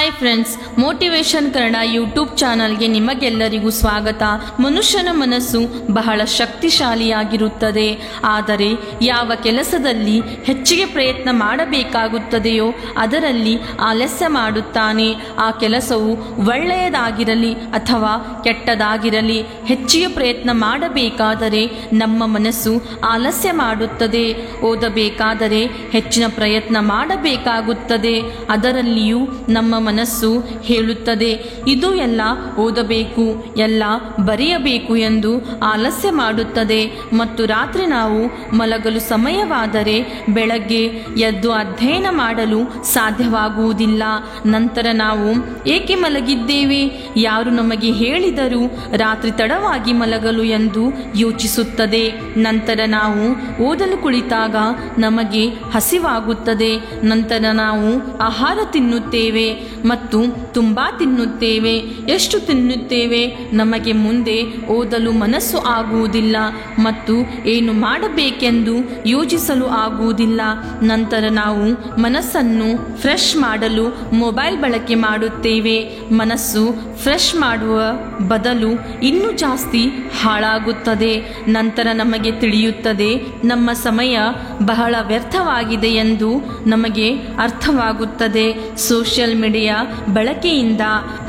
Hi friends, motivation Kannada YouTube ಚಾನಲ್ಗೆ ನಿಮಗೆಲ್ಲರಿಗೂ ಸ್ವಾಗತ. ಮನುಷ್ಯನ ಮನಸ್ಸು ಬಹಳ ಶಕ್ತಿಶಾಲಿಯಾಗಿರುತ್ತದೆ. ಆದರೆ ಯಾವ ಕೆಲಸದಲ್ಲಿ ಹೆಚ್ಚಿಗೆ ಪ್ರಯತ್ನ ಮಾಡಬೇಕಾಗುತ್ತದೆಯೋ ಅದರಲ್ಲಿ ಆಲಸ್ಯ ಮಾಡುತ್ತಾನೆ. ಆ ಕೆಲಸವು ಒಳ್ಳೆಯದಾಗಿರಲಿ ಅಥವಾ ಕೆಟ್ಟದಾಗಿರಲಿ, ಹೆಚ್ಚಿಗೆ ಪ್ರಯತ್ನ ಮಾಡಬೇಕಾದರೆ ನಮ್ಮ ಮನಸ್ಸು ಆಲಸ್ಯ ಮಾಡುತ್ತದೆ. ಓದಬೇಕಾದರೆ ಹೆಚ್ಚಿನ ಪ್ರಯತ್ನ ಮಾಡಬೇಕಾಗುತ್ತದೆ. ಅದರಲ್ಲಿಯೂ ನಮ್ಮ ಮನಸ್ಸು ಹೇಳುತ್ತದೆ, ಇದು ಎಲ್ಲ ಓದಬೇಕು, ಎಲ್ಲ ಬರೆಯಬೇಕು ಎಂದು ಆಲಸ್ಯ ಮಾಡುತ್ತದೆ. ಮತ್ತು ರಾತ್ರಿ ನಾವು ಮಲಗಲು ಸಮಯವಾದರೆ ಬೆಳಗ್ಗೆ ಎದ್ದು ಅಧ್ಯಯನ ಮಾಡಲು ಸಾಧ್ಯವಾಗುವುದಿಲ್ಲ. ನಂತರ ನಾವು ಏಕೆ ಮಲಗಿದ್ದೇವೆ, ಯಾರು ನಮಗೆ ಹೇಳಿದರು ರಾತ್ರಿ ತಡವಾಗಿ ಮಲಗಲು ಎಂದು ಯೋಚಿಸುತ್ತದೆ. ನಂತರ ನಾವು ಓದಲು ಕುಳಿತಾಗ ನಮಗೆ ಹಸಿವಾಗುತ್ತದೆ. ನಂತರ ನಾವು ಆಹಾರ ತಿನ್ನುತ್ತೇವೆ ಮತ್ತು ತುಂಬಾ ತಿನ್ನುತ್ತೇವೆ. ಎಷ್ಟು ತಿನ್ನುತ್ತೇವೆ, ನಮಗೆ ಮುಂದೆ ಓದಲು ಮನಸ್ಸು ಆಗುವುದಿಲ್ಲ ಮತ್ತು ಏನು ಮಾಡಬೇಕೆಂದು ಯೋಚಿಸಲು ಆಗುವುದಿಲ್ಲ. ನಂತರ ನಾವು ಮನಸ್ಸನ್ನು ಫ್ರೆಶ್ ಮಾಡಲು ಮೊಬೈಲ್ ಬಳಕೆ ಮಾಡುತ್ತೇವೆ. ಮನಸ್ಸು ಫ್ರೆಶ್ ಮಾಡುವ ಬದಲು ಇನ್ನೂ ಜಾಸ್ತಿ ಹಾಳಾಗುತ್ತದೆ. ನಂತರ ನಮಗೆ ತಿಳಿಯುತ್ತದೆ ನಮ್ಮ ಸಮಯ ಬಹಳ ವ್ಯರ್ಥವಾಗಿದೆ ಎಂದು ನಮಗೆ ಅರ್ಥವಾಗುತ್ತದೆ ಸೋಷಿಯಲ್ ಮೀಡಿಯಾ ಬಳಕೆಯಿಂದ.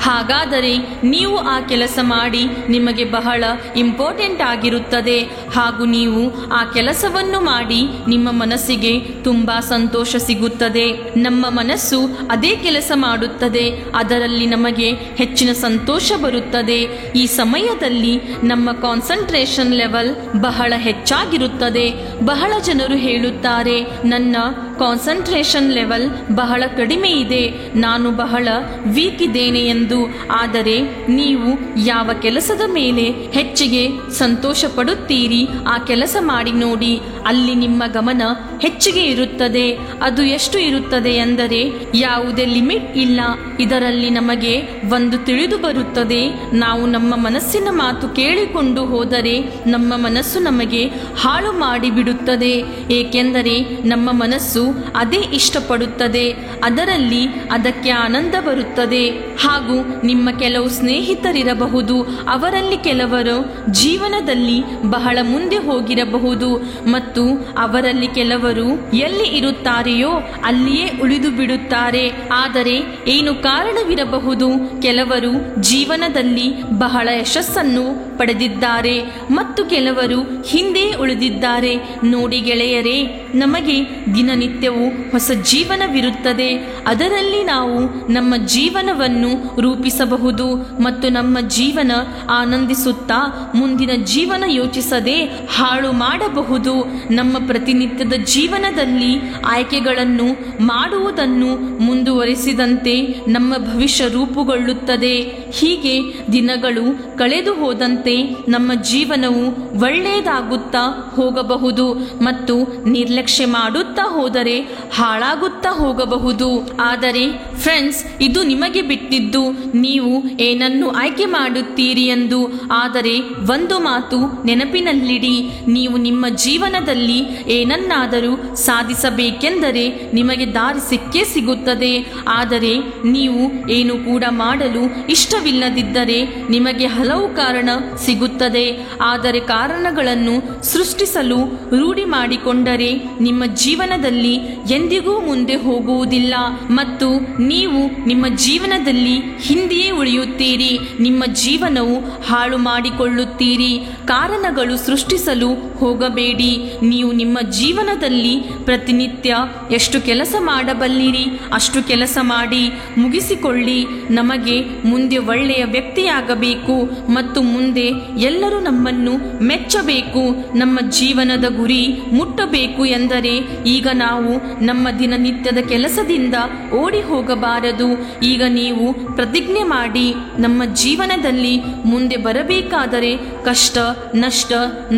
ಹಾಗಾದರೆ ನೀವು ಆ ಕೆಲಸ ಮಾಡಿ ನಿಮಗೆ ಬಹಳ ಇಂಪಾರ್ಟೆಂಟ್ ಆಗಿರುತ್ತದೆ ಹಾಗೂ ನೀವು ಆ ಕೆಲಸವನ್ನು ಮಾಡಿ ನಿಮ್ಮ ಮನಸ್ಸಿಗೆ ತುಂಬಾ ಸಂತೋಷ ಸಿಗುತ್ತದೆ. ನಮ್ಮ ಮನಸ್ಸು ಅದೇ ಕೆಲಸ ಮಾಡುತ್ತದೆ, ಅದರಲ್ಲಿ ನಮಗೆ ಹೆಚ್ಚಿನ ಸಂತೋಷ ಬರುತ್ತದೆ. ಈ ಸಮಯದಲ್ಲಿ ನಮ್ಮ ಕಾನ್ಸಂಟ್ರೇಷನ್ ಲೆವೆಲ್ ಬಹಳ ಹೆಚ್ಚಾಗಿರುತ್ತದೆ. ಬಹಳ ಜನರು ಹೇಳುತ್ತಾರೆ, ನನ್ನ ಕಾನ್ಸಂಟ್ರೇಷನ್ ಲೆವೆಲ್ ಬಹಳ ಕಡಿಮೆ ಇದೆ, ನಾನು ಬಹಳ ವೀಕ್ ಇದ್ದೇನೆ ಎಂದು. ಆದರೆ ನೀವು ಯಾವ ಕೆಲಸದ ಮೇಲೆ ಹೆಚ್ಚಿಗೆ ಸಂತೋಷ ಪಡುತ್ತೀರಿ ಆ ಕೆಲಸ ಮಾಡಿ ನೋಡಿ, ಅಲ್ಲಿ ನಿಮ್ಮ ಗಮನ ಹೆಚ್ಚಿಗೆ ಇರುತ್ತದೆ. ಅದು ಎಷ್ಟು ಇರುತ್ತದೆ ಎಂದರೆ ಯಾವುದೇ ಲಿಮಿಟ್ ಇಲ್ಲ. ಇದರಲ್ಲಿ ನಮಗೆ ಒಂದು ತಿಳಿದು ಬರುತ್ತದೆ, ನಾವು ನಮ್ಮ ಮನಸ್ಸಿನ ಮಾತು ಕೇಳಿಕೊಂಡು ಹೋದರೆ ನಮ್ಮ ಮನಸ್ಸು ನಮಗೆ ಹಾಳು ಮಾಡಿಬಿಡುತ್ತದೆ. ಏಕೆಂದರೆ ನಮ್ಮ ಮನಸ್ಸು ಅದೇ ಇಷ್ಟಪಡುತ್ತದೆ, ಅದರಲ್ಲಿ ಅದಕ್ಕೆ ಆನಂದ ಬರುತ್ತದೆ. ಹಾಗೂ ನಿಮ್ಮ ಕೆಲವು ಸ್ನೇಹಿತರಿರಬಹುದು, ಅವರಲ್ಲಿ ಕೆಲವರು ಜೀವನದಲ್ಲಿ ಬಹಳ ಮುಂದೆ ಹೋಗಿರಬಹುದು ಮತ್ತು ಅವರಲ್ಲಿ ಕೆಲವರು ಎಲ್ಲಿ ಇರುತ್ತಾರೆಯೋ ಅಲ್ಲಿಯೇ ಉಳಿದು ಬಿಡುತ್ತಾರೆ. ಆದರೆ ಏನು ಕಾರಣವಿರಬಹುದು, ಕೆಲವರು ಜೀವನದಲ್ಲಿ ಬಹಳ ಯಶಸ್ಸನ್ನು ಪಡೆದಿದ್ದಾರೆ ಮತ್ತು ಕೆಲವರು ಹಿಂದೆ ಉಳಿದಿದ್ದಾರೆ. ನೋಡಿ ಗೆಳೆಯರೇ, ನಮಗೆ ದಿನನಿತ್ಯವೂ ಹೊಸ ಜೀವನವಿರುತ್ತದೆ. ಅದರಲ್ಲಿ ನಾವು ನಮ್ಮ ಜೀವನವನ್ನು ರೂಪಿಸಬಹುದು ಮತ್ತು ನಮ್ಮ ಜೀವನ ಆನಂದಿಸುತ್ತಾ ಮುಂದಿನ ಜೀವನ ಯೋಚಿಸದೆ ಹಾಳು ಮಾಡಬಹುದು. ನಮ್ಮ ಪ್ರತಿನಿತ್ಯದ ಜೀವನದಲ್ಲಿ ಆಯ್ಕೆಗಳನ್ನು ಮಾಡುವುದನ್ನು ಮುಂದುವರಿಸಿದಂತೆ ನಮ್ಮ ಭವಿಷ್ಯ ರೂಪುಗೊಳ್ಳುತ್ತದೆ. ಹೀಗೆ ದಿನಗಳು ಕಳೆದು ಹೋದಂತೆ ನಮ್ಮ ಜೀವನವು ಒಳ್ಳೆಯದಾಗುತ್ತಾ ಹೋಗಬಹುದು ಮತ್ತು ನಿರ್ಲಕ್ಷ್ಯ ಮಾಡುತ್ತಾ ಹೋದರೆ ಹಾಳಾಗುತ್ತಾ ಹೋಗಬಹುದು. ಆದರೆ ಫ್ರೆಂಡ್ಸ್, ಇದು ನಿಮಗೆ ಬಿಟ್ಟಿದ್ದು, ನೀವು ಏನನ್ನು ಆಯ್ಕೆ ಮಾಡುತ್ತೀರಿ ಎಂದು. ಆದರೆ ಒಂದು ಮಾತು ನೆನಪಿನಲ್ಲಿಡಿ, ನೀವು ನಿಮ್ಮ ಜೀವನದಲ್ಲಿ ಏನನ್ನಾದರೂ ಸಾಧಿಸಬೇಕೆಂದರೆ ನಿಮಗೆ ದಾರಿ ಸಿಕ್ಕೇ ಸಿಗುತ್ತದೆ. ಆದರೆ ನೀವು ಏನು ಕೂಡ ಮಾಡಲು ಇಷ್ಟವಿಲ್ಲದಿದ್ದರೆ ನಿಮಗೆ ಹಲವು ಕಾರಣ ಸಿಗುತ್ತದೆ. ಆದರೆ ಕಾರಣಗಳನ್ನು ಸೃಷ್ಟಿಸಲು ರೂಢಿ ಮಾಡಿಕೊಂಡರೆ ನಿಮ್ಮ ಜೀವನದಲ್ಲಿ ಎಂದಿಗೂ ಮುಂದೆ ಹೋಗುವುದಿಲ್ಲ ಮತ್ತು ನೀವು ನಿಮ್ಮ ಜೀವನದಲ್ಲಿ ಹಿಂದೆಯೇ ಉಳಿಯುತ್ತೀರಿ. ನಿಮ್ಮ ಜೀವನವು ಹಾಳು ಮಾಡಿಕೊಳ್ಳುತ್ತೀರಿ. ಕಾರಣಗಳು ಸೃಷ್ಟಿಸಲು ಹೋಗಬೇಡಿ. ನೀವು ನಿಮ್ಮ ಜೀವನದಲ್ಲಿ ಪ್ರತಿನಿತ್ಯ ಎಷ್ಟು ಕೆಲಸ ಮಾಡಬಲ್ಲಿರಿ ಅಷ್ಟು ಕೆಲಸ ಮಾಡಿ ಮುಗಿಸಿಕೊಳ್ಳಿ. ನಮಗೆ ಮುಂದೆ ಒಳ್ಳೆಯ ವ್ಯಕ್ತಿಯಾಗಬೇಕು ಮತ್ತು ಮುಂದೆ ಎಲ್ಲರೂ ನಮ್ಮನ್ನು ಮೆಚ್ಚಬೇಕು. ನಮ್ಮ ಜೀವನದ ಗುರಿ ಮುಟ್ಟಬೇಕು ಎಂದರೆ ಈಗ ನಾವು ನಮ್ಮ ದಿನನಿತ್ಯದ ಕೆಲಸದಿಂದ ಓಡಿ ಹೋಗಬಾರದು. ಈಗ ನೀವು ಪ್ರತಿಜ್ಞೆ ಮಾಡಿ, ನಮ್ಮ ಜೀವನದಲ್ಲಿ ಮುಂದೆ ಬರಬೇಕಾದರೆ ಕಷ್ಟ, ನಷ್ಟ,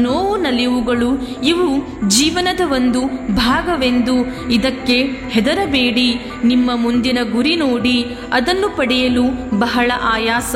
ನೋವು, ನಲಿವುಗಳು ಇವು ಜೀವನದ ಒಂದು ಭಾಗವೆಂದು. ಇದಕ್ಕೆ ಹೆದರಬೇಡಿ. ನಿಮ್ಮ ಮುಂದಿನ ಗುರಿ ನೋಡಿ, ಅದನ್ನು ಪಡೆಯಲು ಬಹಳ ಆಯಾಸ,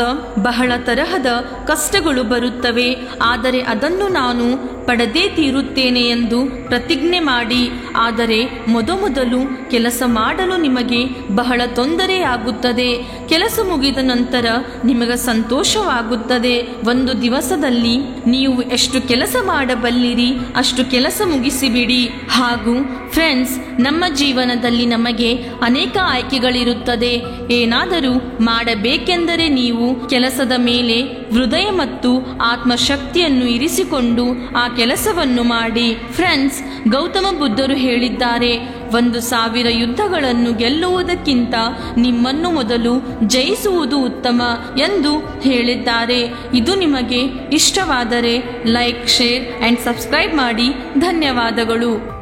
ಬಹಳ ತರಹದ ಕಷ್ಟಗಳು ಬರುತ್ತವೆ. ಆದರೆ ಅದನ್ನು ನಾನು ಪಡೆದೇ ತೀರುತ್ತೇನೆ ಎಂದು ಪ್ರತಿಜ್ಞೆ ಮಾಡಿ. ಆದರೆ ಮೊದಲು ಕೆಲಸ ಮಾಡಲು ನಿಮಗೆ ಬಹಳ ತೊಂದರೆಯಾಗುತ್ತದೆ. ಕೆಲಸ ಮುಗಿದ ನಂತರ ನಿಮಗೆ ಸಂತೋಷವಾಗುತ್ತದೆ. ಒಂದು ದಿವಸದಲ್ಲಿ ನೀವು ಎಷ್ಟು ಕೆಲಸ ಮಾಡಬಲ್ಲಿರಿ ಅಷ್ಟು ಕೆಲಸ ಮುಗಿಸಿಬಿಡಿ. ಹಾಗೂ ಫ್ರೆಂಡ್ಸ್, ನಮ್ಮ ಜೀವನದಲ್ಲಿ ನಮಗೆ ಅನೇಕ ಆಯ್ಕೆಗಳಿರುತ್ತದೆ. ಏನಾದರೂ ಮಾಡಬೇಕೆಂದರೆ ನೀವು ಕೆಲಸದ ಮೇಲೆ ಹೃದಯ ಮತ್ತು ಆತ್ಮಶಕ್ತಿಯನ್ನು ಇರಿಸಿಕೊಂಡು ಆ ಕೆಲಸವನ್ನು ಮಾಡಿ. ಫ್ರೆಂಡ್ಸ್, ಗೌತಮ ಬುದ್ಧರು ಹೇಳಿದ್ದಾರೆ, 1,000 ಯುದ್ಧಗಳನ್ನು ಗೆಲ್ಲುವುದಕ್ಕಿಂತ ನಿಮ್ಮನ್ನು ಮೊದಲು ಜಯಿಸುವುದು ಉತ್ತಮ ಎಂದು ಹೇಳಿದ್ದಾರೆ. ಇದು ನಿಮಗೆ ಇಷ್ಟವಾದರೆ ಲೈಕ್, ಶೇರ್ ಅಂಡ್ ಸಬ್ಸ್ಕ್ರೈಬ್ ಮಾಡಿ. ಧನ್ಯವಾದಗಳು.